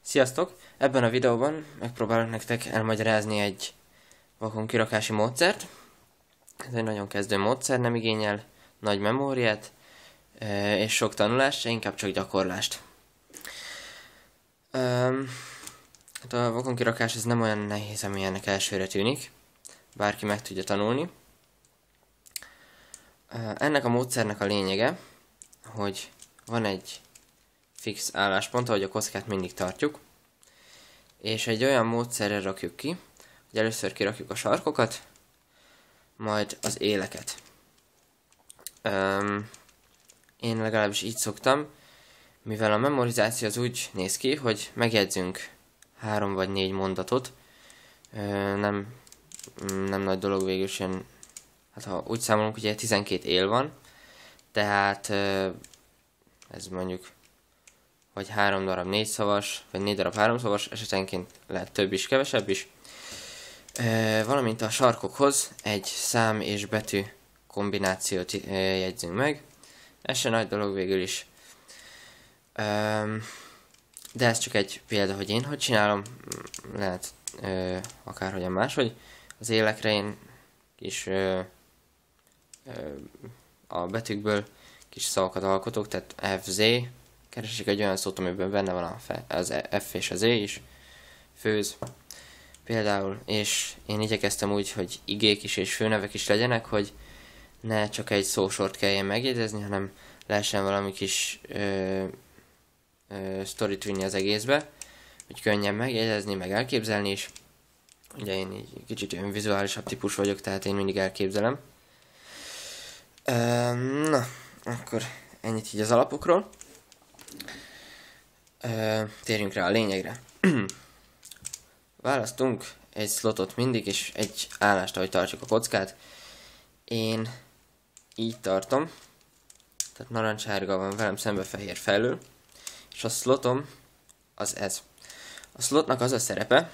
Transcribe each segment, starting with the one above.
Sziasztok! Ebben a videóban megpróbálok nektek elmagyarázni egy vakonkirakási módszert. Ez egy nagyon kezdő módszer, nem igényel nagy memóriát és sok tanulást, inkább csak gyakorlást. Hát a vakonkirakás ez nem olyan nehéz, amilyennek elsőre tűnik. Bárki meg tudja tanulni. Ennek a módszernek a lényege, hogy van egy fix álláspont, ahogy a kockát mindig tartjuk, és egy olyan módszerrel rakjuk ki, hogy először kirakjuk a sarkokat, majd az éleket. Én legalábbis így szoktam, mivel a memorizáció az úgy néz ki, hogy megjegyzünk 3 vagy 4 mondatot, nem nagy dolog végül sem, hát ha úgy számolunk, ugye 12 él van, tehát ez mondjuk vagy 3 darab 4 szavas, vagy 4 darab 3 szavas, esetenként lehet több is, kevesebb is. Valamint a sarkokhoz egy szám és betű kombinációt jegyzünk meg. Ez se nagy dolog végül is. De ez csak egy példa, hogy én hogy csinálom. Lehet akárhogyan máshogy. Az élekre én kis a betűkből kis szavakat alkotok, tehát FZ. Keresik egy olyan szót, amiben benne van az F és az E is. Főz. Például, és én igyekeztem úgy, hogy igék is és főnevek is legyenek, hogy ne csak egy szósort kelljen megjegyezni, hanem lehessen valami kis sztorit vinni az egészbe, hogy könnyen megjegyezni, meg elképzelni is. Ugye én így kicsit olyan vizuálisabb típus vagyok, tehát én mindig elképzelem. Na, akkor ennyit így az alapokról. Térjünk rá a lényegre. Választunk egy slotot mindig, és egy állást, ahogy tartjuk a kockát. Én így tartom, tehát narancssárga van velem szembe, fehér felül, és a slotom az ez. A slotnak az a szerepe,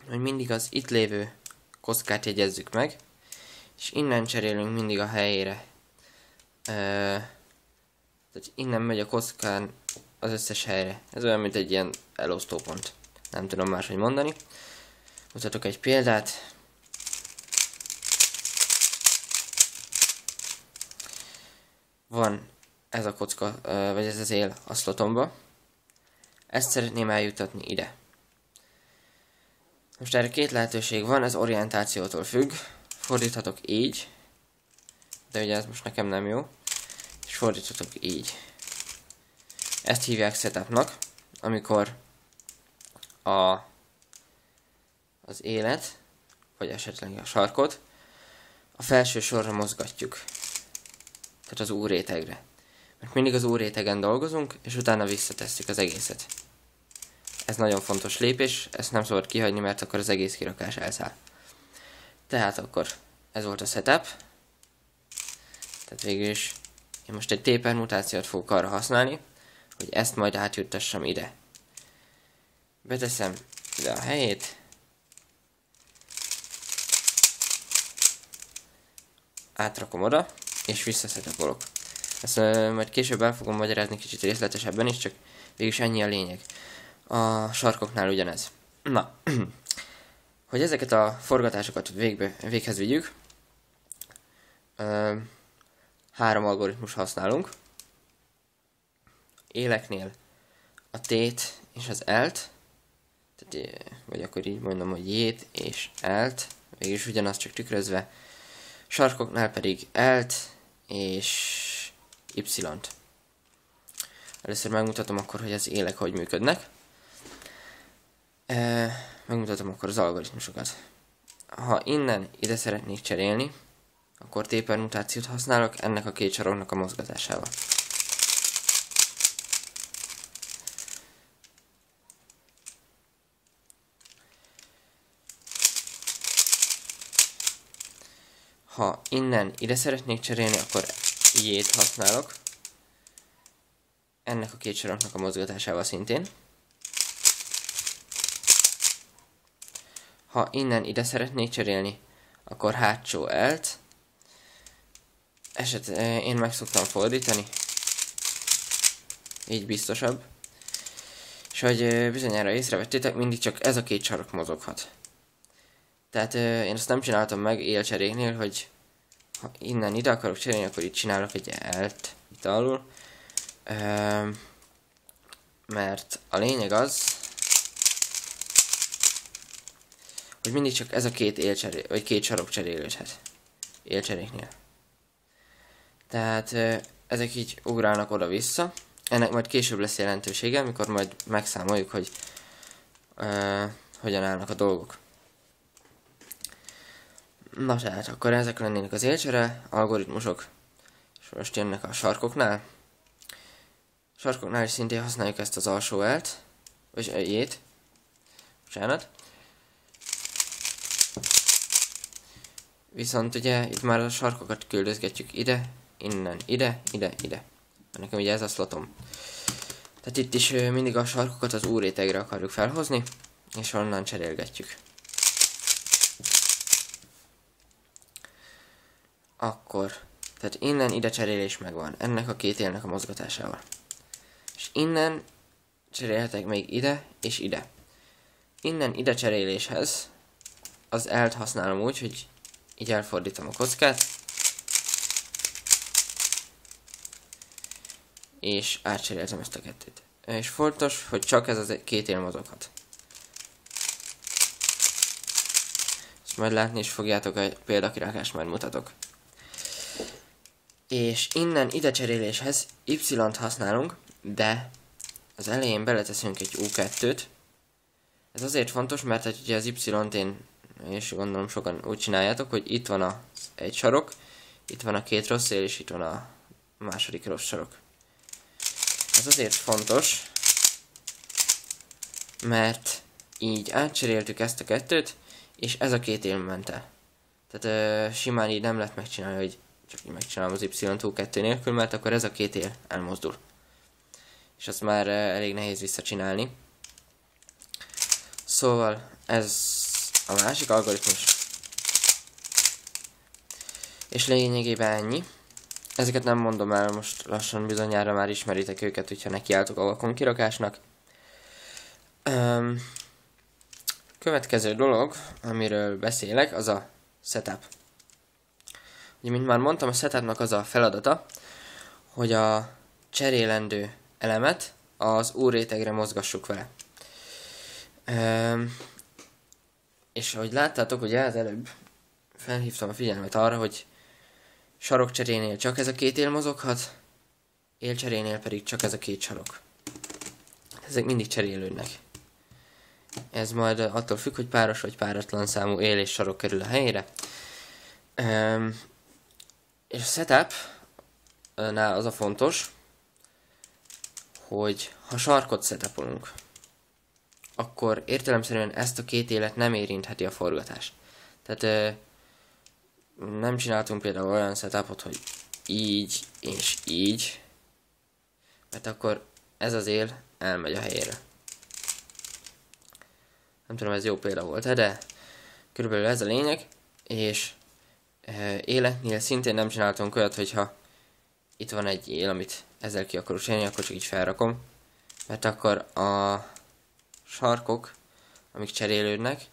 hogy mindig az itt lévő kockát jegyezzük meg, és innen cserélünk mindig a helyére. Tehát innen megy a kockán az összes helyre. Ez olyan, mint egy ilyen elosztópont. Nem tudom máshogy mondani. Mutatok egy példát. Van ez a kocka, vagy ez az él a slotomba. Ezt szeretném eljutatni ide. Most erre 2 lehetőség van, ez orientációtól függ. Fordíthatok így, de ugye ez most nekem nem jó. És fordíthatok így. Ezt hívják setupnak, amikor az élet, vagy esetleg a sarkot a felső sorra mozgatjuk. Tehát az U rétegre. Mert mindig az U rétegen dolgozunk, és utána visszatesszük az egészet. Ez nagyon fontos lépés, ezt nem szabad kihagyni, mert akkor az egész kirakás elszáll. Tehát akkor ez volt a setup. Tehát végül is én most egy T-permutációt fogok arra használni, hogy ezt majd átjuttassam ide. Beteszem ide a helyét. Átrakom oda, és visszaszetapolok. Ezt majd később el fogom magyarázni kicsit részletesebben is, csak végülis ennyi a lényeg. A sarkoknál ugyanez. Na, hogy ezeket a forgatásokat véghez vigyük, 3 algoritmus használunk. Éleknél a T-t és az L-t, vagy akkor így mondom, hogy J-t és L-t, végülis ugyanaz, csak tükrözve. Sarkoknál pedig L-t és Y-t. Először megmutatom akkor, hogy az élek hogy működnek. Megmutatom akkor az algoritmusokat. Ha innen ide szeretnék cserélni, akkor T-permutációt használok ennek a 2 saroknak a mozgatásával. Ha innen ide szeretnék cserélni, akkor J-t használok. Ennek a 2 saroknak a mozgatásával szintén. Ha innen ide szeretnék cserélni, akkor hátsó L-t. Én meg szoktam fordítani. Így biztosabb. És hogy bizonyára észrevettétek, mindig csak ez a két sarok mozoghat. Tehát én azt nem csináltam meg élcseréknél, hogy ha innen ide akarok cserélni, akkor itt csinálok egy L-t itt alul. Mert a lényeg az, hogy mindig csak ez a két élcseré, vagy két sarok cserélődhet élcseréknél. Tehát ezek így ugrálnak oda-vissza. Ennek majd később lesz jelentősége, amikor majd megszámoljuk, hogy hogyan állnak a dolgok. Na tehát, akkor ezek lennének az élcsere algoritmusok, és most jönnek a sarkoknál. A sarkoknál is szintén használjuk ezt az alsó L-t, vagy J-t, bocsánat. Viszont ugye itt már a sarkokat küldözgetjük ide, innen, ide, ide, ide. Nekem ugye ez a slotom. Tehát itt is mindig a sarkokat az U rétegre akarjuk felhozni, és onnan cserélgetjük. Akkor, tehát innen ide cserélés megvan, ennek a két élnek a mozgatásával. És innen cserélhetek még ide és ide. Innen ide cseréléshez az L-t használom úgy, hogy így elfordítom a kockát, és átcseréltem ezt a kettőt. És fontos, hogy csak ez a két él mozoghat. Ezt majd látni is fogjátok, a példakirakást majd mutatok. És innen ide cseréléshez Y-t használunk, de az elején beleteszünk egy U2-t. Ez azért fontos, mert ugye az Y-t én, és gondolom sokan úgy csináljátok, hogy itt van egy sarok, itt van a két rossz él, és itt van a második rossz sarok. Ez azért fontos, mert így átcseréltük ezt a kettőt, és ez a két él ment el. Tehát simán így nem lehet megcsinálni, hogy csak így megcsinálom az Y2 nélkül, mert akkor ez a két él elmozdul. És azt már elég nehéz visszacsinálni. Szóval ez a másik algoritmus. És lényegében ennyi. Ezeket nem mondom el, most lassan bizonyára már ismeritek őket, hogyha nekiálltok a vakon kirakásnak. Következő dolog, amiről beszélek, az a setup. Ugye, mint már mondtam, a setupnak az a feladata, hogy a cserélendő elemet az U rétegre mozgassuk vele. És ahogy láttátok, ugye az előbb felhívtam a figyelmet arra, hogy sarokcserénél csak ez a két él mozoghat, élcserénél pedig csak ez a két sarok. Ezek mindig cserélődnek. Ez majd attól függ, hogy páros vagy páratlan számú él és sarok kerül a helyére. És a setupnál az a fontos, hogy ha sarkot setupolunk, akkor értelemszerűen ezt a két élet nem érintheti a forgatás. Tehát nem csináltunk például olyan setupot, hogy így és így, mert akkor ez az él elmegy a helyére. Nem tudom, ez jó példa volt, de körülbelül ez a lényeg, és életnél szintén nem csináltunk olyat, hogyha itt van egy él, amit ezzel ki akarok csinálni, akkor csak így felrakom, mert akkor a sarkok, amik cserélődnek,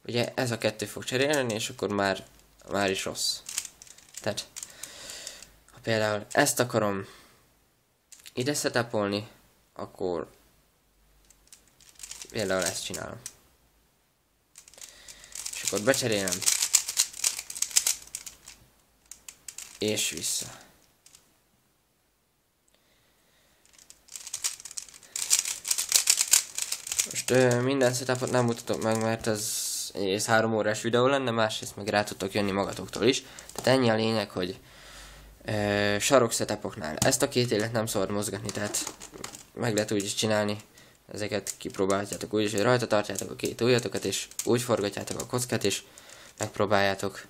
ugye ez a kettő fog cserélni, és akkor már is rossz. Tehát, ha például ezt akarom ide setupolni, akkor például ezt csinálom. És akkor becserélem. És vissza. Most minden setupot nem mutatok meg, mert ez egyrészt 3 órás videó lenne, másrészt meg rá tudtok jönni magatoktól is. Tehát ennyi a lényeg, hogy sarok setupoknál ezt a két élet nem szabad mozgatni, tehát meg lehet úgy is csinálni. Ezeket kipróbálhatjátok úgy is, hogy rajta tartjátok a két ujjatokat, és úgy forgatjátok a kockát, és megpróbáljátok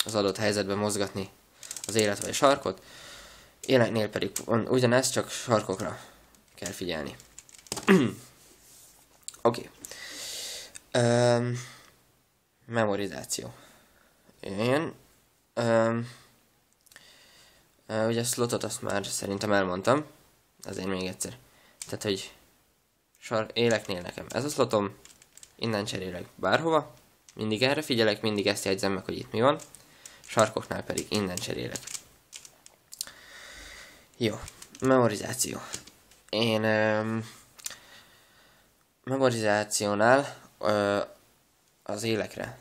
az adott helyzetben mozgatni az élet vagy a sarkot. Életnél pedig ugyanezt, csak sarkokra kell figyelni. Oké. Memorizáció. Jöjjön. Ugye a slotot azt már szerintem elmondtam. Azért még egyszer. Tehát, hogy Éleknél nekem ez a slotom, innen cserélek bárhova, mindig erre figyelek, mindig ezt jegyzem meg, hogy itt mi van, sarkoknál pedig innen cserélek. Jó, memorizáció. Én memorizációnál az élekre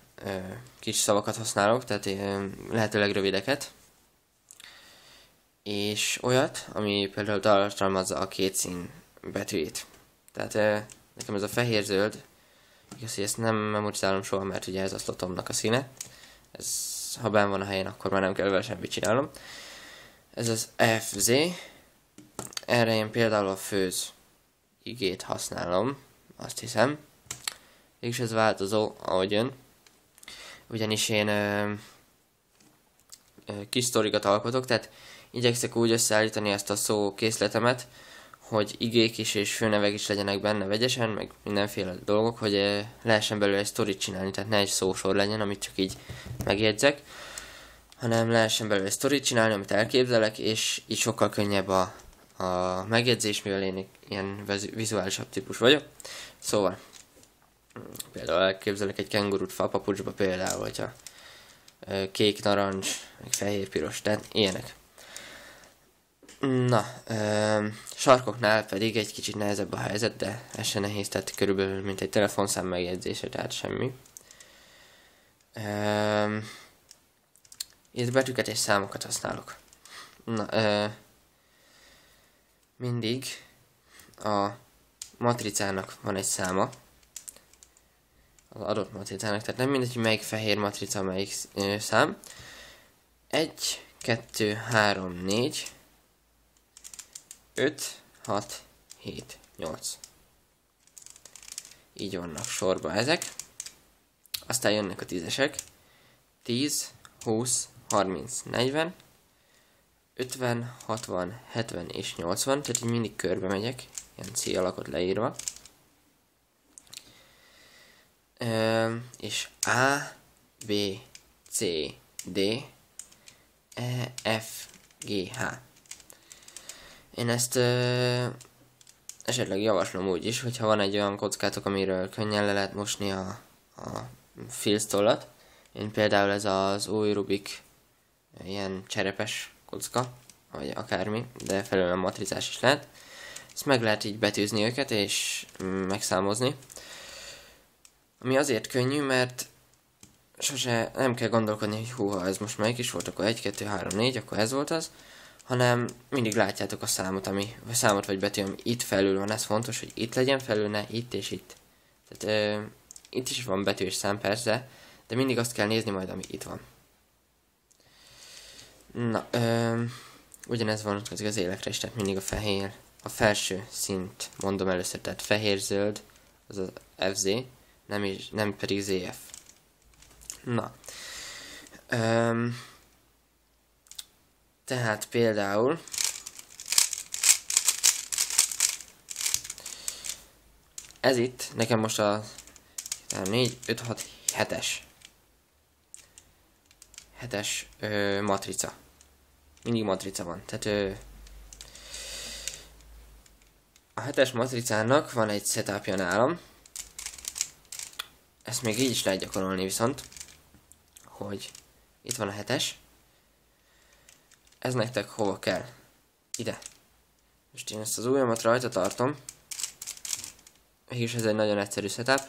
kis szavakat használok, tehát lehetőleg rövideket, és olyat, ami például tartalmazza a két szín betűjét. Tehát nekem ez a fehér-zöld, igaz, hogy ezt nem memorizálom soha, mert ugye ez a slotomnak a színe. Ez, ha benn van a helyén, akkor már nem kell vele semmit csinálnom. Ez az FZ. Erre én például a főz igét használom, azt hiszem. És ez változó, ahogy jön. Ugyanis én kis sztorikat alkotok, tehát igyekszek úgy összeállítani ezt a szó készletemet, hogy igék is és főnevek is legyenek benne vegyesen, meg mindenféle dolgok, hogy lehessen belőle egy sztorit csinálni, tehát ne egy szósor legyen, amit csak így megjegyzek, hanem lehessen belőle egy sztorit csinálni, amit elképzelek, és így sokkal könnyebb a megjegyzés, mivel én ilyen vizuálisabb típus vagyok. Szóval, például elképzelek egy kengurút fapapucsba például, hogyha kék, narancs, meg fehér, piros, tehát ilyenek. Na, sarkoknál pedig egy kicsit nehezebb a helyzet, de ez se nehéz, tehát körülbelül mint egy telefonszám megjegyzése, tehát semmi. Itt betűket és számokat használok. Na, mindig a matricának van egy száma, az adott matricának, tehát nem mindegy, hogy melyik fehér matrica, melyik szám. 1, 2, 3, 4, 5, 6, 7, 8. Így vannak sorba ezek. Aztán jönnek a tízesek. 10, 20, 30, 40, 50, 60, 70 és 80. Tehát így mindig körbe megyek. Ilyen C alakot leírva. És A, B, C, D, E, F, G, H. Én ezt esetleg javaslom úgy is, hogyha van egy olyan kockátok, amiről könnyen le lehet mosni a filztollat. Én például ez az új Rubik ilyen cserepes kocka, vagy akármi, de felőle matricás is lehet. Ezt meg lehet így betűzni őket és megszámozni. Ami azért könnyű, mert sose nem kell gondolkodni, hogy húha, ez most melyik is volt, akkor 1, 2, 3, 4, akkor ez volt az, hanem mindig látjátok a számot, vagy számot vagy betű, ami itt felül van, ez fontos, hogy itt legyen felül, ne itt és itt. Tehát itt is van betű és szám persze, de mindig azt kell nézni majd, ami itt van. Na, ugyanez vonatkozik az élekre is, tehát mindig a fehér, a felső szint mondom először, tehát fehér-zöld, az az FZ, nem pedig ZF. Na. Tehát például ez itt, nekem most a 4, 5, 6, 7-es matrica. Mindig matrica van. Tehát a 7-es matricának van egy setupja nálam. Ezt még így is lehet gyakorolni viszont, hogy itt van a 7-es. Ez nektek hova kell? Ide. Most én ezt az ujjamat rajta tartom. Mégis ez egy nagyon egyszerű setup.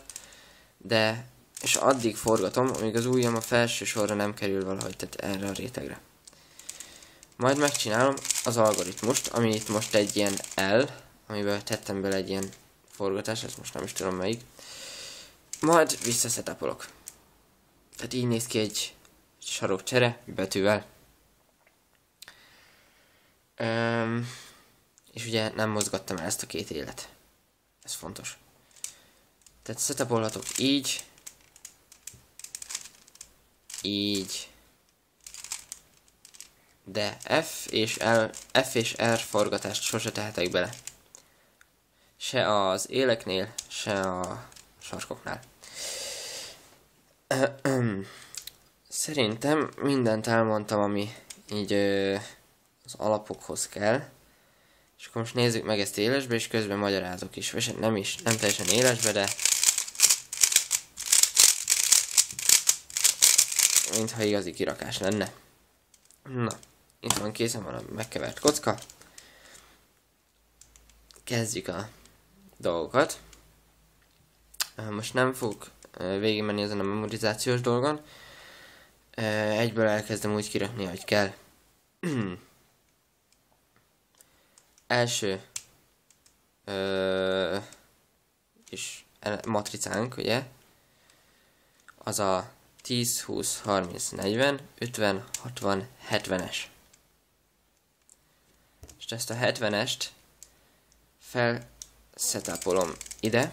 De, és addig forgatom, amíg az ujjam a felső sorra nem kerül valahogy, tehát erre a rétegre. Majd megcsinálom az algoritmust, ami itt most egy ilyen L, amiben tettem bele egy ilyen forgatás, ezt most nem is tudom melyik. Majd visszaszetapolok. Tehát így néz ki egy sarokcsere betűvel. És ugye nem mozgattam el ezt a két élet. Ez fontos. Tehát setupolhatok így. Így. De F és R forgatást sose tehetek bele. Se az éleknél, se a sarkoknál. Szerintem mindent elmondtam, ami így az alapokhoz kell. És akkor most nézzük meg ezt élesbe, és közben magyarázok is. Vagy nem teljesen élesbe, de mintha igazi kirakás lenne. Na, itt van, készen van a megkevert kocka. Kezdjük a dolgokat. Most nem fogok végigmenni ezen a memorizációs dolgon. Egyből elkezdem úgy kirakni, hogy kell. Első és matricánk, ugye, az a 10, 20, 30, 40, 50, 60, 70-es. És ezt a 70-est felszetapolom ide,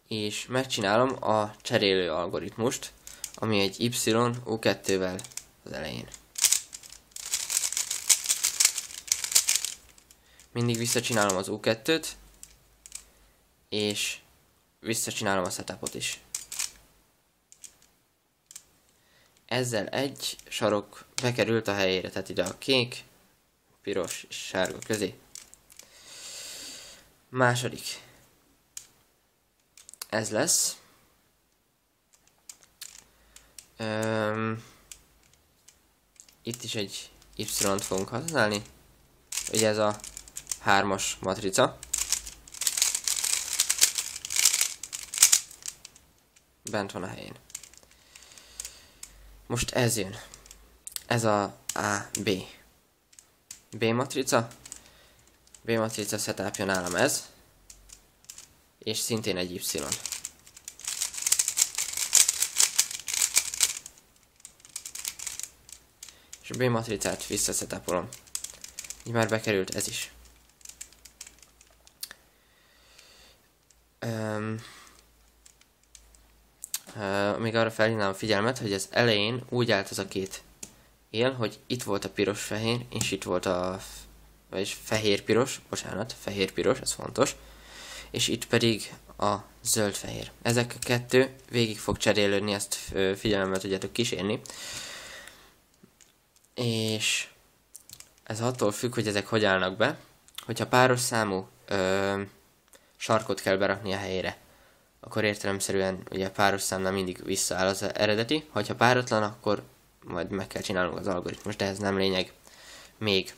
és megcsinálom a cserélő algoritmust, ami egy Y U2-vel az elején. Mindig visszacsinálom az U2-t, és visszacsinálom a setupot is. Ezzel egy sarok bekerült a helyére, tehát ide a kék, piros és sárga közé. Második. Ez lesz. Itt is egy Y-t fogunk használni. Ugye ez a 3-as matrica. Bent van a helyén. Most ez jön. Ez a B. B matrica. B matrica setupja nálam ez. És szintén egy Y. És a B matricát visszaszetapolom. Így már bekerült ez is. Még arra felhívnám a figyelmet, hogy az elején úgy állt az a két él, hogy itt volt a piros-fehér, és itt volt vagyis fehér-piros, bocsánat, fehér-piros, ez fontos, és itt pedig a zöld-fehér. Ezek a kettő végig fog cserélődni, ezt figyelemmel tudjátok kísérni. És ez attól függ, hogy ezek hogy állnak be. Hogyha páros számú sarkot kell berakni a helyére, akkor értelemszerűen ugye páros számnál mindig visszaáll az eredeti. Ha páratlan, akkor majd meg kell csinálnunk az algoritmus, de ez nem lényeg még.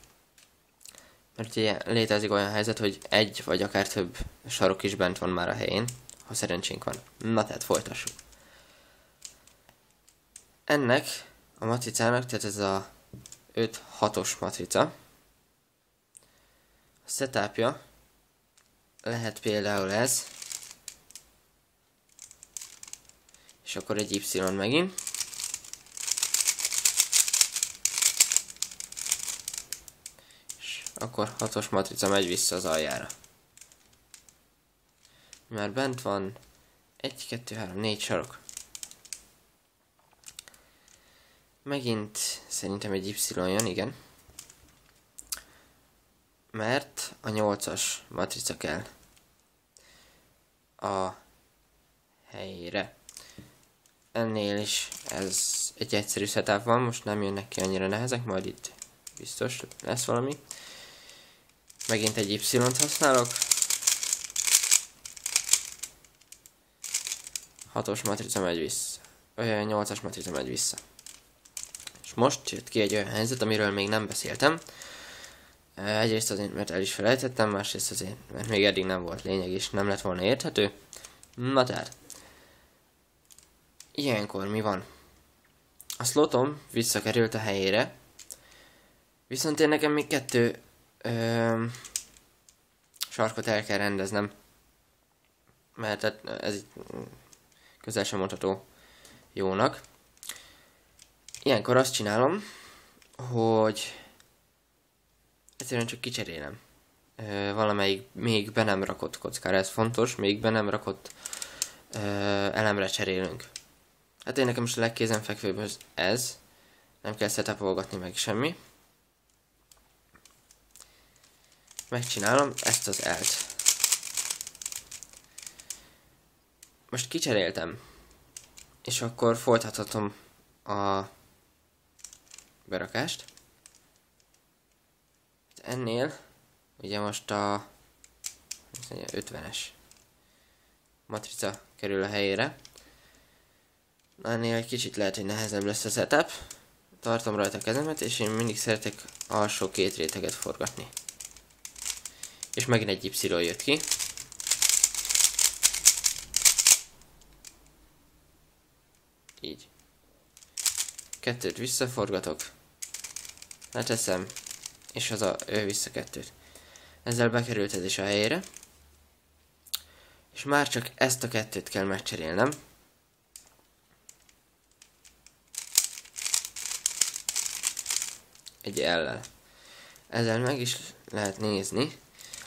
Mert ugye létezik olyan helyzet, hogy egy vagy akár több sarok is bent van már a helyén, ha szerencsénk van. Na tehát folytassuk. Ennek a matricának, tehát ez a 5-6-os matrica, a setupja lehet például ez, és akkor egy Y megint. És akkor 6-os matrica megy vissza az aljára. Már bent van 1, 2, 3, 4 sarok. Megint szerintem egy Y jön, igen. Mert a 8-as matrica kell a helyére. Ennél is ez egy egyszerű setup van, most nem jönnek ki annyira nehezek, majd itt biztos lesz valami. Megint egy Y-t használok. 6-os matrica megy vissza. 8-as matrica megy vissza. És most jött ki egy olyan helyzet, amiről még nem beszéltem. Egyrészt azért, mert el is felejtettem, másrészt azért, mert még eddig nem volt lényeg, és nem lett volna érthető. Na tehát, ilyenkor mi van? A slotom visszakerült a helyére, viszont én nekem még 2 sarkot el kell rendeznem, mert ez itt közel sem mondható jónak. Ilyenkor azt csinálom, hogy egyszerűen csak kicserélem valamelyik még be nem rakott kockára, ez fontos, még be nem rakott elemre cserélünk. Hát én nekem most a legkézenfekvőbb ez, nem kell setupolgatni meg semmi. Megcsinálom ezt az L-t. Most kicseréltem, és akkor folytathatom a berakást. ennél ugye most a 50-es matrica kerül a helyére. Ennél egy kicsit lehet, hogy nehezebb lesz a setup. Tartom rajta a kezemet, és én mindig szeretek alsó két réteget forgatni. És megint egy Y jött ki. Így. Kettőt visszaforgatok. Leteszem, és vissza kettőt. Ezzel bekerült ez is a helyére. És már csak ezt a kettőt kell megcserélnem. Egy L-lel. Ezzel meg is lehet nézni.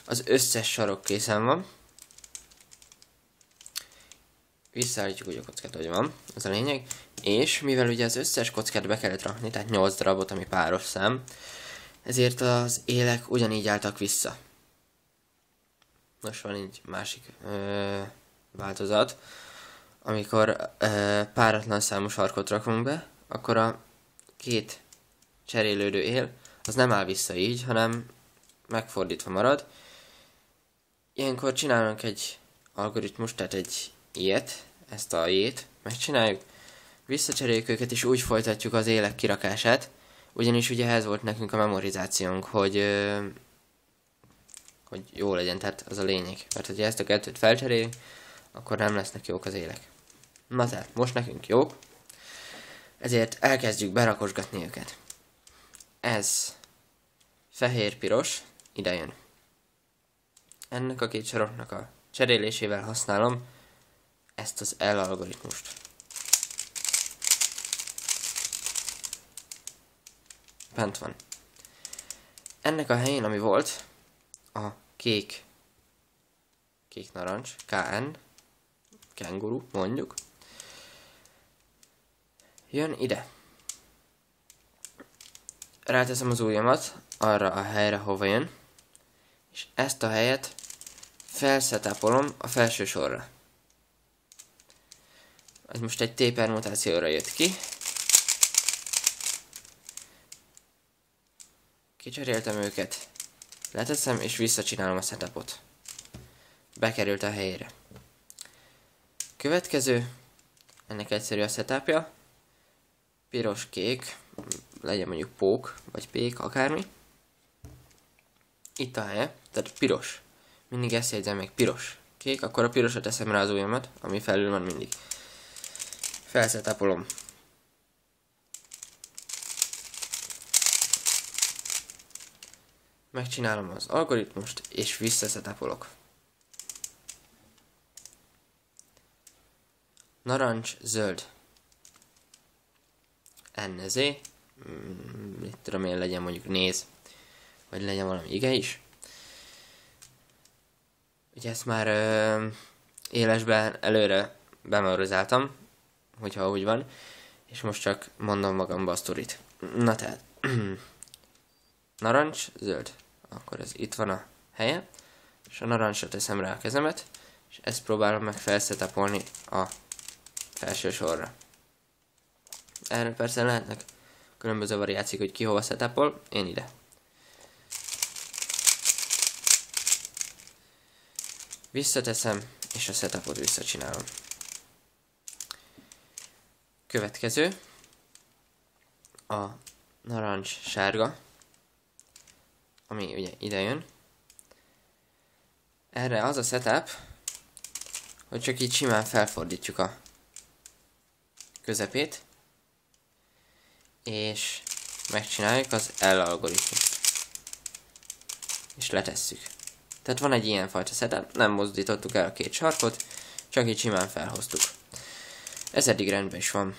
Az összes sarok készen van. Visszaállítjuk úgy a kockát, hogy van. Ez a lényeg. És mivel ugye az összes kockát be kellett rakni, tehát 8 darabot, ami páros szám, ezért az élek ugyanígy álltak vissza. Most van így másik változat. Amikor páratlan számú sarkot rakunk be, akkor a két cserélődő él, az nem áll vissza így, hanem megfordítva marad. Ilyenkor csinálunk egy algoritmust, tehát egy ilyet, ezt a J-t megcsináljuk, visszacseréljük őket, és úgy folytatjuk az élek kirakását, ugyanis ugye ez volt nekünk a memorizációnk, hogy jó legyen, tehát az a lényeg. Mert ha ezt a kettőt felcseréljük, akkor nem lesznek jók az élek. Na tehát, most nekünk jók, ezért elkezdjük berakosgatni őket. Ez fehér-piros, ide jön. Ennek a két saroknak a cserélésével használom ezt az L algoritmust. Bent van. Ennek a helyén, ami volt, a kék narancs, KN, kenguru, mondjuk, jön ide. Ráteszem az ujjamat arra a helyre, hova jön, és ezt a helyet felszetapolom a felső sorra. Ez most egy T-permutációra jött ki. Kicseréltem őket, leteszem és visszacsinálom a setupot. Bekerült a helyére. Következő, ennek egyszerű a setupja. Piros-kék, legyen mondjuk pók, vagy pék, akármi. Itt a helye, tehát piros. Mindig ezt jegyzem meg, piros. Kék, akkor a pirosra teszem rá az ujjamat, ami felül van mindig. Felszetapolom. Megcsinálom az algoritmust, és visszaszetapolok. Narancs, zöld. NZ. Mit tudom én, legyen mondjuk néz. Vagy legyen valami ige is. Ugye ezt már élesben előre bememorizáltam, hogyha úgy van. És most csak mondom magamba a sztorit. Na tehát. Narancs, zöld. Akkor ez itt van a helye. És a narancsra teszem rá a kezemet. És ezt próbálom meg felszetapolni a felső sorra. Erre persze lehetnek különböző variációk, hogy ki hova setupol. Én ide. Visszateszem, és a setupot visszacsinálom. Következő. A narancs sárga, ami ugye ide jön. Erre az a setup, hogy csak így simán felfordítjuk a közepét, és megcsináljuk az L algoritmust. És letesszük. Tehát van egy ilyen fajta setup, nem mozdítottuk el a két sarkot, csak így simán felhoztuk. Ez eddig rendben is van.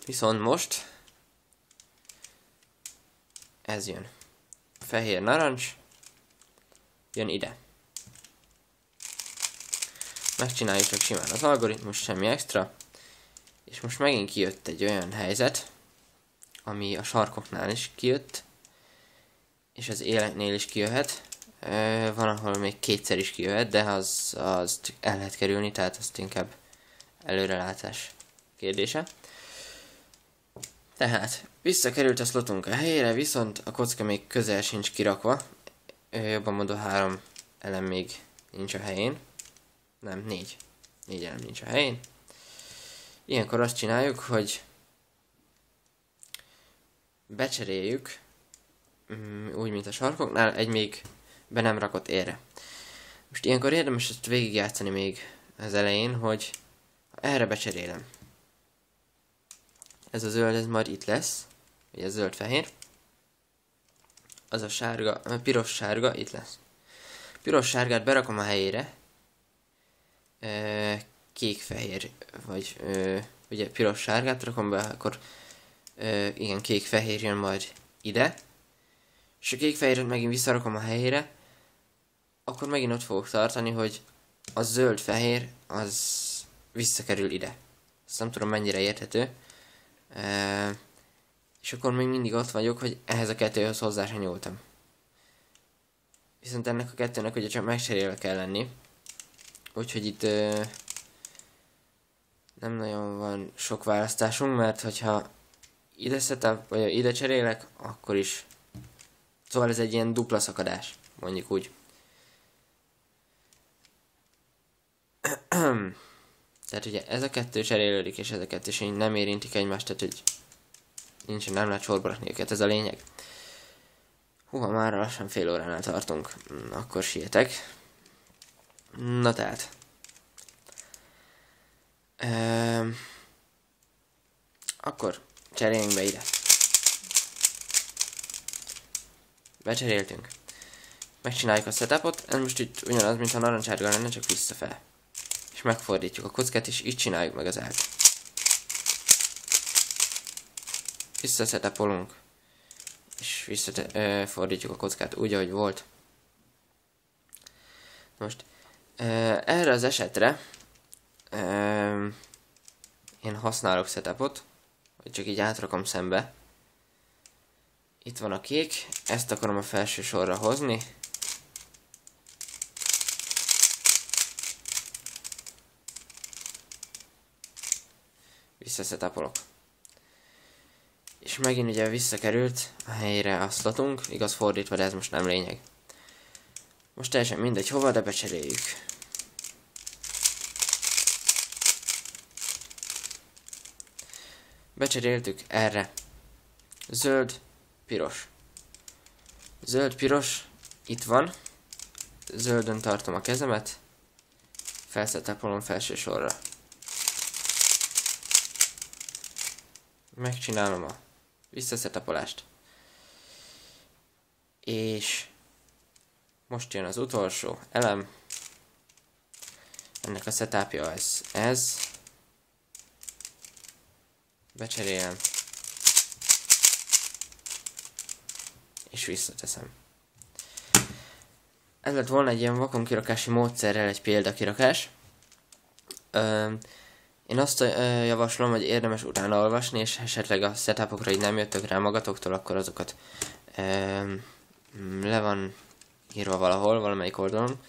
Viszont most ez jön. Fehér narancs jön ide. Megcsináljuk csak simán az algoritmus, semmi extra. És most megint kijött egy olyan helyzet, ami a sarkoknál is kijött, és az éleknél is kijöhet. Van, ahol még kétszer is kijöhet, de az el lehet kerülni, tehát azt inkább előrelátás kérdése. Tehát visszakerült a slotunk a helyére, viszont a kocka még közel sincs kirakva. Jobban mondom, 3 elem még nincs a helyén. Nem, 4. 4 elem nincs a helyén. Ilyenkor azt csináljuk, hogy becseréljük, úgy mint a sarkoknál, egy még be nem rakott érre. Most ilyenkor érdemes ezt végigjátszani még az elején, hogy erre becserélem. Ez a zöld, ez majd itt lesz, ugye ez zöld-fehér. Az a sárga, a piros-sárga itt lesz. Piros-sárgát berakom a helyére. Kék-fehér, vagy ugye piros-sárgát rakom be, akkor igen, kék-fehér jön majd ide. És a kék-fehéret megint visszarakom a helyére. Akkor megint ott fogok tartani, hogy a zöld-fehér az visszakerül ide. Ezt nem tudom mennyire érthető. És akkor még mindig ott vagyok, hogy ehhez a kettőhöz hozzá sem nyúltam. Viszont ennek a kettőnek ugye csak megcserélve kell lenni. Úgyhogy itt nem nagyon van sok választásunk, mert hogyha ide setup, vagy ide cserélek, akkor is. Szóval ez egy ilyen dupla szakadás, mondjuk úgy. Tehát ugye ez a kettő cserélődik, és ez a kettő és nem érintik egymást, tehát hogy nem lehet sorba rakni őket, ez a lényeg. Húha, már lassan fél óránál tartunk, akkor sietek. Na tehát. Akkor cseréljünk be ide. Becseréltünk. Megcsináljuk a setupot, ez most itt ugyanaz, mint a narancsárga lenne, csak visszafel. És megfordítjuk a kockát, és így csináljuk meg az át. Visszasetupolunk. És visszafordítjuk a kockát úgy, ahogy volt. Most erre az esetre én használok setupot, hogy csak így átrakom szembe. Itt van a kék, ezt akarom a felső sorra hozni. Visszasetupolok. És megint ugye visszakerült a helyére a slotunk, igaz fordítva, de ez most nem lényeg. Most teljesen mindegy hova, de becseréljük. Becseréltük erre. Zöld, piros. Zöld, piros, itt van. Zöldön tartom a kezemet. Felszetapolom felső sorra. Megcsinálom a visszaszetapolást. És most jön az utolsó elem. Ennek a setupja ez. Becserélem. És visszateszem. Ez lett volna egy ilyen vakonkirakási módszerrel egy példakirakás. Én azt javaslom, hogy érdemes utána olvasni, és esetleg a setupokra így nem jöttök rá magatoktól, akkor azokat le van írva valahol, valamelyik oldalon.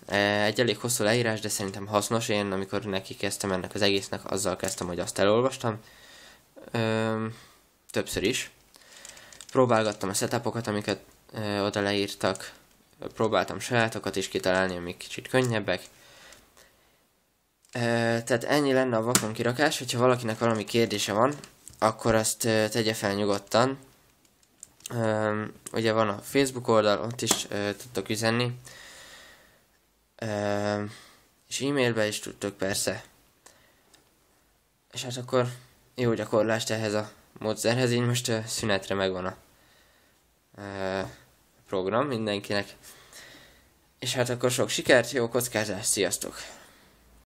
Egy elég hosszú leírás, de szerintem hasznos. Én amikor neki kezdtem ennek az egésznek, azzal kezdtem, hogy azt elolvastam. Többször is. Próbálgattam a setupokat, amiket oda leírtak. Próbáltam sajátokat is kitalálni, amik kicsit könnyebbek. Tehát ennyi lenne a vakonkirakás. Hogyha valakinek valami kérdése van, akkor azt tegye fel nyugodtan. Ugye van a Facebook oldal, ott is tudtok üzenni. És e-mailbe is tudtok persze. És hát akkor jó gyakorlást ehhez a módszerhez, így most szünetre megvan a program mindenkinek. És hát akkor sok sikert, jó kockázást, sziasztok!